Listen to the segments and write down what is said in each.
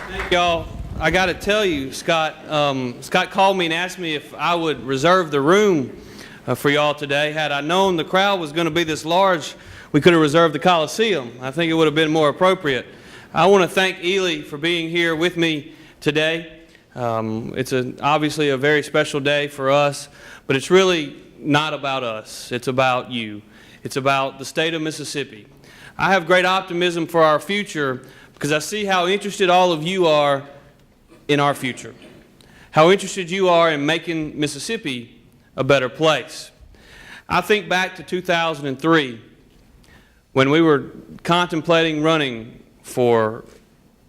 Thank y'all. I got to tell you, Scott called me and asked me if I would reserve the room for y'all today. Had I known the crowd was going to be this large, we could have reserved the Coliseum. I think it would have been more appropriate. I want to thank Ely for being here with me today. It's obviously a very special day for us, but it's really not about us. It's about you. It's about the state of Mississippi. I have great optimism for our future because I see how interested all of you are in our future, how interested you are in making Mississippi a better place. I think back to 2003 when we were contemplating running for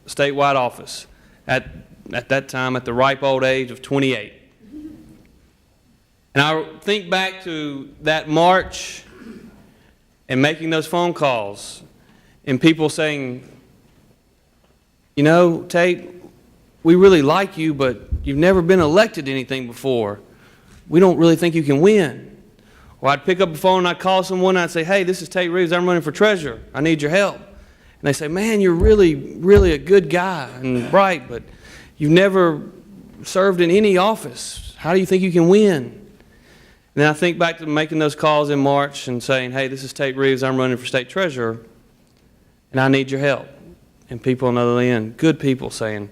statewide office at that time at the ripe old age of 28. And I think back to that march and making those phone calls and people saying, you know, Tate, we really like you, but you've never been elected to anything before. We don't really think you can win. Or I'd pick up the phone and I'd call someone and I'd say, hey, this is Tate Reeves. I'm running for treasurer. I need your help. And they say, man, you're really, really a good guy and bright, but you've never served in any office. How do you think you can win? And then I think back to making those calls in March and saying, hey, this is Tate Reeves. I'm running for state treasurer, and I need your help. And people on the other end, good people saying,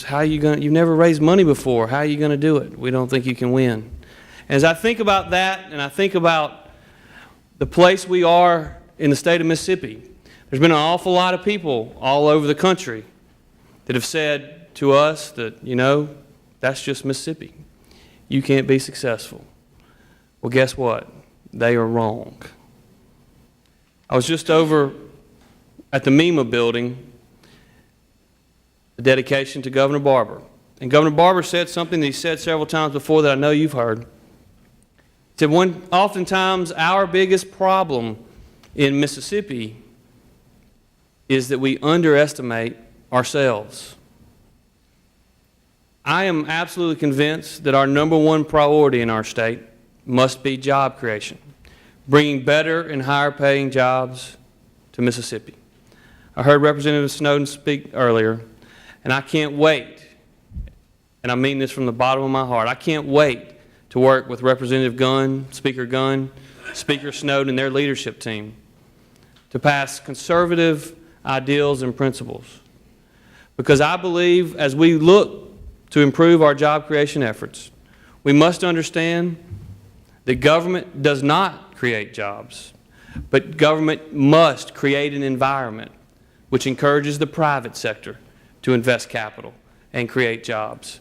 how are you going to, you've never raised money before. How are you going to do it? We don't think you can win. And as I think about that and I think about the place we are in the state of Mississippi, there's been an awful lot of people all over the country that have said to us that, you know, that's just Mississippi. You can't be successful. Well, guess what? They are wrong. I was just over at the MEMA building, the dedication to Governor Barber. And Governor Barber said something that he said several times before that I know you've heard. He said, oftentimes our biggest problem in Mississippi is that we underestimate ourselves. I am absolutely convinced that our number one priority in our state must be job creation, bringing better and higher paying jobs to Mississippi. I heard Representative Snowden speak earlier, and I can't wait, and I mean this from the bottom of my heart, I can't wait to work with Representative Gunn, Speaker Snowden, and their leadership team to pass conservative ideals and principles. Because I believe as we look to improve our job creation efforts, we must understand that government does not create jobs, but government must create an environment which encourages the private sector to invest capital and create jobs.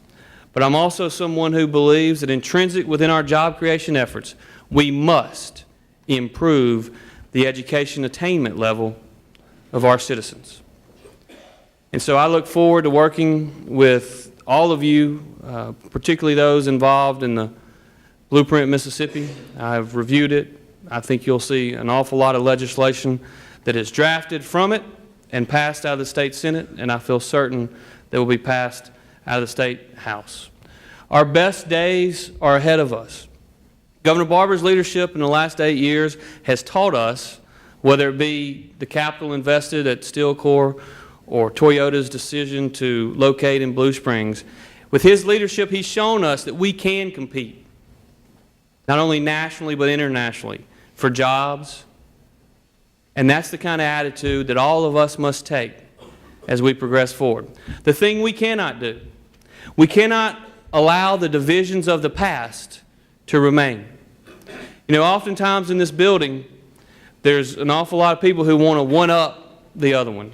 But I'm also someone who believes that intrinsic within our job creation efforts, we must improve the education attainment level of our citizens. And so I look forward to working with all of you, particularly those involved in the Blueprint Mississippi. I've reviewed it. I think you'll see an awful lot of legislation that is drafted from it and passed out of the state Senate, and I feel certain that will be passed out of the state House. Our best days are ahead of us. Governor Barber's leadership in the last 8 years has taught us, whether it be the capital invested at Steel Corps or Toyota's decision to locate in Blue Springs, with his leadership, he's shown us that we can compete, not only nationally but internationally, for jobs. And that's the kind of attitude that all of us must take as we progress forward. The thing we cannot do, we cannot allow the divisions of the past to remain. You know, oftentimes in this building, there's an awful lot of people who want to one-up the other one.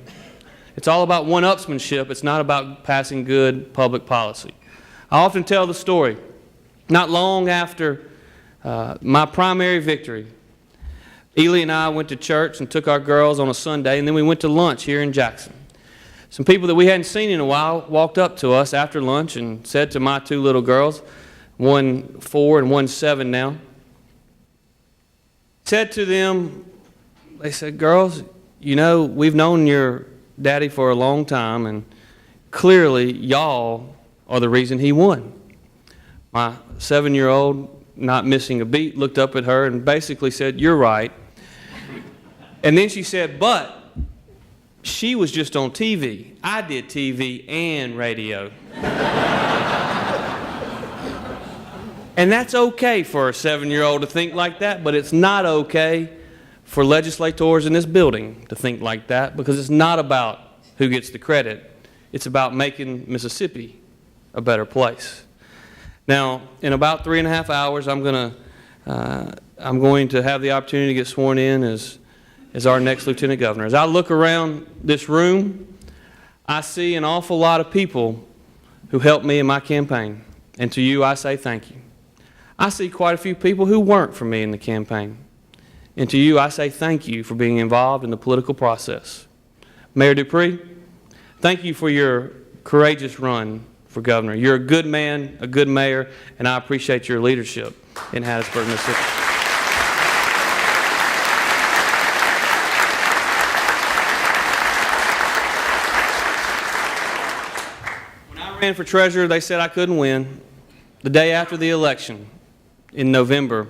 It's all about one-upsmanship. It's not about passing good public policy. I often tell the story. Not long after my primary victory, Ely and I went to church and took our girls on a Sunday, and then we went to lunch here in Jackson. Some people that we hadn't seen in a while walked up to us after lunch and said to my two little girls, one 4 and one 7 now, said to them, they said, girls, you know, we've known your daddy for a long time, and clearly y'all are the reason he won. My 7-year-old, not missing a beat, looked up at her and basically said, you're right. And then she said, but She was just on TV. I did TV and radio. And that's okay for a 7-year-old to think like that, but it's not okay for legislators in this building to think like that, because it's not about who gets the credit. It's about making Mississippi a better place. Now, in about 3.5 hours, I'm going to have the opportunity to get sworn in as our next Lieutenant Governor. As I look around this room, I see an awful lot of people who helped me in my campaign. And to you, I say thank you. I see quite a few people who weren't for me in the campaign. And to you, I say thank you for being involved in the political process. Mayor Dupree, thank you for your courageous run for governor. You're a good man, a good mayor, and I appreciate your leadership in Hattiesburg, Mississippi. When I ran for treasurer, they said I couldn't win. The day after the election, in November,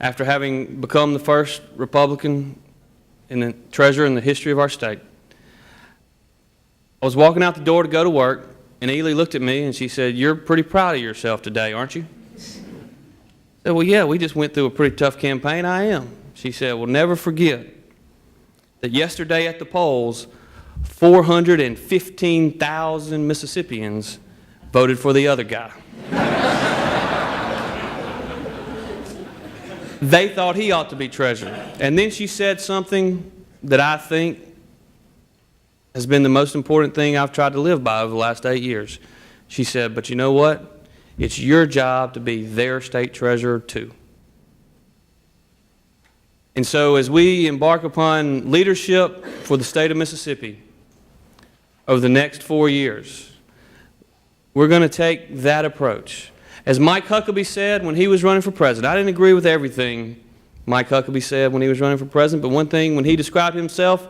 after having become the first Republican treasurer in the history of our state, I was walking out the door to go to work, and Ely looked at me and she said, "You're pretty proud of yourself today, aren't you?" I said, "Well, yeah, we just went through a pretty tough campaign." "I am." She said, "Well, never forget that yesterday at the polls, 415,000 Mississippians voted for the other guy. They thought he ought to be treasurer." And then she said something that I think has been the most important thing I've tried to live by over the last 8 years. She said, "But you know what? It's your job to be their state treasurer too." And so as we embark upon leadership for the state of Mississippi over the next 4 years, we're going to take that approach. As Mike Huckabee said when he was running for president, I didn't agree with everything Mike Huckabee said when he was running for president, but one thing, when he described himself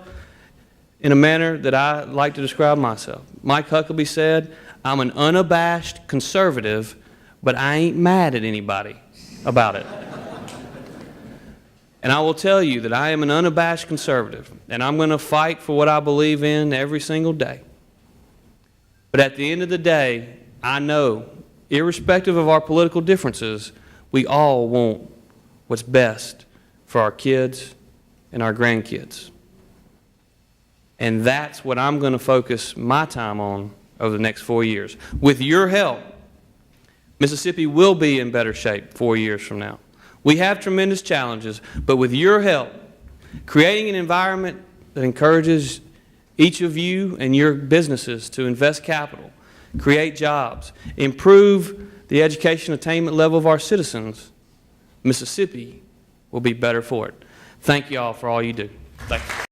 in a manner that I like to describe myself, Mike Huckabee said, "I'm an unabashed conservative, but I ain't mad at anybody about it." And I will tell you that I am an unabashed conservative, and I'm going to fight for what I believe in every single day. But at the end of the day, I know, irrespective of our political differences, we all want what's best for our kids and our grandkids. And that's what I'm going to focus my time on over the next 4 years. With your help, Mississippi will be in better shape 4 years from now. We have tremendous challenges, but with your help, creating an environment that encourages each of you and your businesses to invest capital, create jobs, improve the education attainment level of our citizens, Mississippi will be better for it. Thank you all for all you do. Thank you.